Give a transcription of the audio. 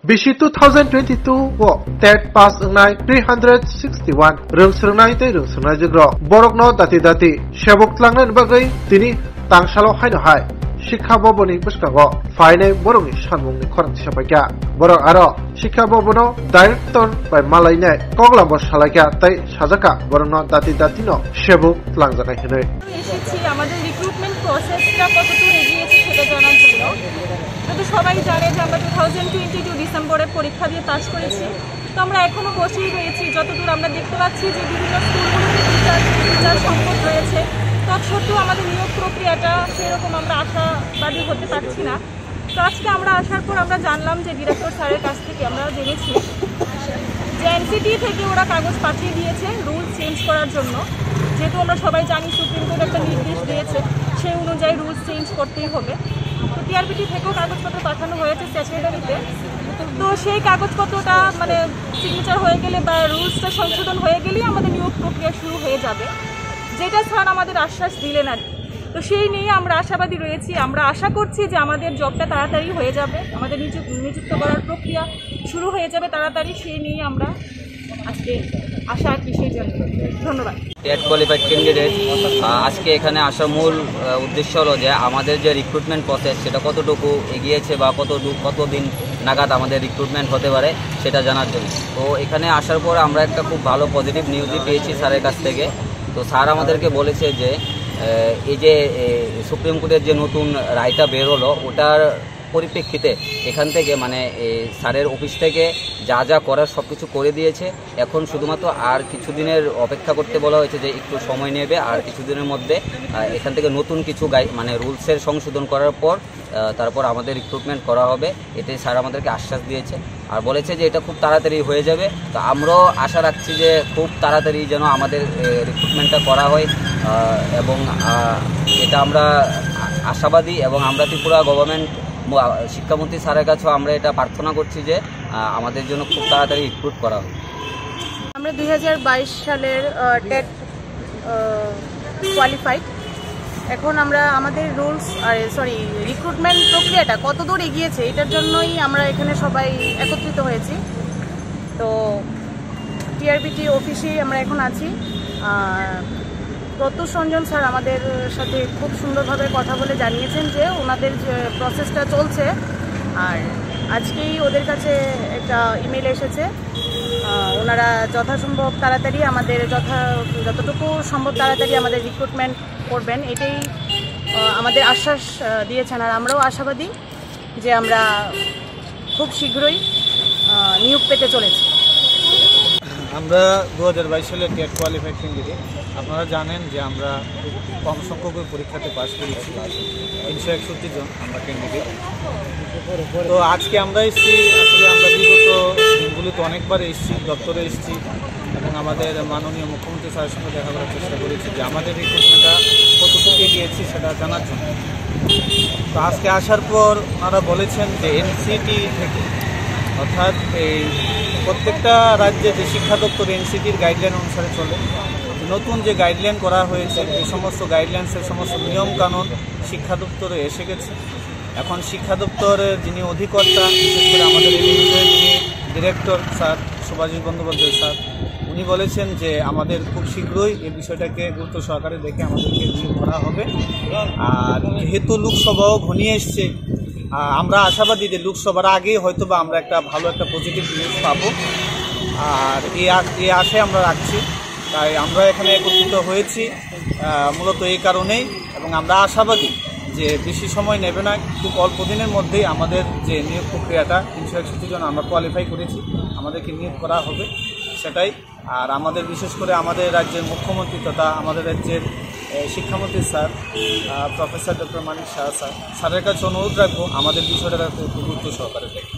Bisi 2022 o TET pass ngai 361 rung srnai tei rung srnai jogro borokno dati sebok tlangna bagai tini tangsalo haino hai শিক্ষা ভবননি পুষ্কাঙ্গ ফাইনে বরংনি সানমুংনি খরংতি সাপাইকা বরং আরো শিক্ষা ভবন director by মালাইনে কগলাম্ব সালাইকা তাই সাজাকা বরং দাতিনো সেবক লাংজানাই হনে এসেছি আমাদের রিক্রুটমেন্ট প্রসেসটা কতদূর এগিয়েছে সেটা জানার জন্য। তো সবাই জানে যে আমরা 2022 ডিসেম্বরে পরীক্ষা দিয়ে পাস করেছি। তো আমরা এখনো বসেই রয়েছি, যতদূর আমরা দেখতে পাচ্ছি যে বিভিন্ন স্কুলগুলোতে টিচার সংকট রয়েছে। তৎসত্ত্বেও আমাদের নিয়োগ প্রক্রিয়াটা সেরকম আমরা আশাবাদী হতে পারছি না। তো আজকে আমরা আসার পর আমরা জানলাম যে ডিরেক্টর স্যারের কাছ থেকে আমরা জেনেছি যে এনসিটি থেকে ওরা কাগজ পাঠিয়ে দিয়েছে রুল চেঞ্জ করার জন্য। যেহেতু আমরা সবাই জানি সুপ্রিম কোর্ট একটা নির্দেশ দিয়েছে, সেই অনুযায়ী রুলস চেঞ্জ করতেই হবে। তো টিআরপিটি থেকেও কাগজপত্র পাঠানো হয়েছে সেক্রেটারিতে। তো সেই কাগজপত্রটা মানে সিগনেচার হয়ে গেলে বা রুলসটা সংশোধন হয়ে গেলেই আমাদের নিয়োগ প্রক্রিয়া শুরু হয়ে যাবে, যেটা স্যার আমাদের আশ্বাস দিলেন আর। তো সেই নিয়ে আমরা আশাবাদী রয়েছি। আমরা আশা করছি যে আমাদের জবটা তাড়াতাড়ি হয়ে যাবে, আমাদের নিযুক্ত করার প্রক্রিয়া শুরু হয়ে যাবে তাড়াতাড়ি। সেই নিয়ে আমরা আজকে আশা আর কি সেই জন্য ধন্যবাদ। টেট কোয়ালিফাইড ক্যান্ডিডেট আজকে এখানে আসার মূল উদ্দেশ্য হলো যে আমাদের যে রিক্রুটমেন্ট প্রসেস সেটা কতটুকু এগিয়েছে বা কতদিন নাগাদ আমাদের রিক্রুটমেন্ট হতে পারে সেটা জানার জন্য। তো এখানে আসার পর আমরা একটা খুব ভালো পজিটিভ নিউজই পেয়েছি স্যারের কাছ থেকে। তো স্যার আমাদেরকে বলেছে যে এই যে সুপ্রিম কোর্টের যে নতুন রায়টা বের হলো ওটার পরিপ্রেক্ষিতে এখান থেকে মানে স্যারের অফিস থেকে যা করার সব কিছু করে দিয়েছে। এখন শুধুমাত্র আর কিছুদিনের অপেক্ষা করতে বলা হয়েছে, যে একটু সময় নেবে, আর কিছুদিনের মধ্যে এখান থেকে নতুন কিছু মানে রুলসের সংশোধন করার পর তারপর আমাদের রিক্রুটমেন্ট করা হবে। এটাই স্যার আমাদেরকে আশ্বাস দিয়েছে আর বলেছে যে এটা খুব তাড়াতাড়ি হয়ে যাবে। তো আমরাও আশা রাখছি যে খুব তাড়াতাড়ি যেন আমাদের রিক্রুটমেন্টটা করা হয়, এবং এটা আমরা আশাবাদী। এবং আমরা ত্রিপুরা গভর্নমেন্ট শিক্ষামন্ত্রী স্যারের কাছেও আমরা এটা প্রার্থনা করছি যে আমাদের জন্য খুব তাড়াতাড়ি রিক্রুট করা হবে। আমরা 2022 সালের টেট কোয়ালিফাইড। এখন আমরা আমাদের রিক্রুটমেন্ট প্রক্রিয়াটা কতদূর এগিয়েছে এটার জন্যই আমরা এখানে সবাই একত্রিত হয়েছি। তো টিআরপিটি অফিসেই আমরা এখন আছি। প্রত্যুষ রঞ্জন স্যার আমাদের সাথে খুব সুন্দরভাবে কথা বলে জানিয়েছেন যে ওনাদের যে প্রসেসটা চলছে, আর আজকেই ওদের কাছে একটা ইমেল এসেছে। ওনারা যথাসম্ভব তাড়াতাড়ি আমাদের যতটুকু সম্ভব তাড়াতাড়ি আমাদের রিক্রুটমেন্ট করবেন, এটাই আমাদের আশ্বাস দিয়েছেন। আর আমরাও আশাবাদী যে আমরা খুব শীঘ্রই নিয়োগ পেতে চলেছি। আমরা 2022 সালে টেট কোয়ালিফাইড ক্যান্ডিডেট। আপনারা জানেন যে আমরা খুব কম সংখ্যক পরীক্ষাতে পাস করেছি, 361 জন আমরা ক্যান্ডিডেট। তো আজকে আমরা এসেছি, আসলে আমরা বিগত দিনগুলিতে অনেকবার এসেছি, দপ্তরে এসেছি এবং আমাদের মাননীয় মুখ্যমন্ত্রী স্যারের সঙ্গে দেখা করার চেষ্টা করেছি যে আমাদের রিক্রুটমেন্টটা কতটুকু গিয়েছি সেটা জানার জন্য। তো আজকে আসার পর ওনারা বলেছেন যে এনসিটি থেকে, অর্থাৎ এই প্রত্যেকটা রাজ্যে যে শিক্ষা দপ্তর এনসিটির গাইডলাইন অনুসারে চলে, নতুন যে গাইডলাইন করা হয়েছে এই সমস্ত গাইডলাইন্সের সমস্ত নিয়মকানুন শিক্ষা দপ্তরে এসে গেছে। এখন শিক্ষা দপ্তরের যিনি অধিকর্তা, বিশেষ করে আমাদের এই বিষয়ে যিনি director sir Subhashis Bandyopadhyay sir, উনি বলেছেন যে আমাদের খুব শীঘ্রই এই বিষয়টাকে গুরুত্ব সহকারে দেখে আমাদেরকে নিয়োগ করা হবে। আর যেহেতু লোকসভাও ঘনিয়ে এসছে, আমরা আশাবাদী যে লোকসভার আগেই হয়তো বা আমরা একটা ভালো একটা পজিটিভ নিউজ পাবো, আর এই আশায় আমরা রাখছি। তাই আমরা এখানে একত্রিত হয়েছি মূলত এই কারণেই, এবং আমরা আশাবাদী যে বেশি সময় নেবে না, খুব অল্প দিনের মধ্যেই আমাদের যে নিয়োগ প্রক্রিয়াটা 361 জন আমরা কোয়ালিফাই করেছি, আমাদেরকে নিয়োগ করা হবে সেটাই। আর আমাদের বিশেষ করে আমাদের রাজ্যের মুখ্যমন্ত্রী তথা আমাদের রাজ্যের শিক্ষামন্ত্রী স্যার প্রফেসর ডক্টর মানিক শাহ স্যারের কাছে অনুরোধ রাখবো আমাদের বিষয়টা গুরুত্ব সহকারে দেখে।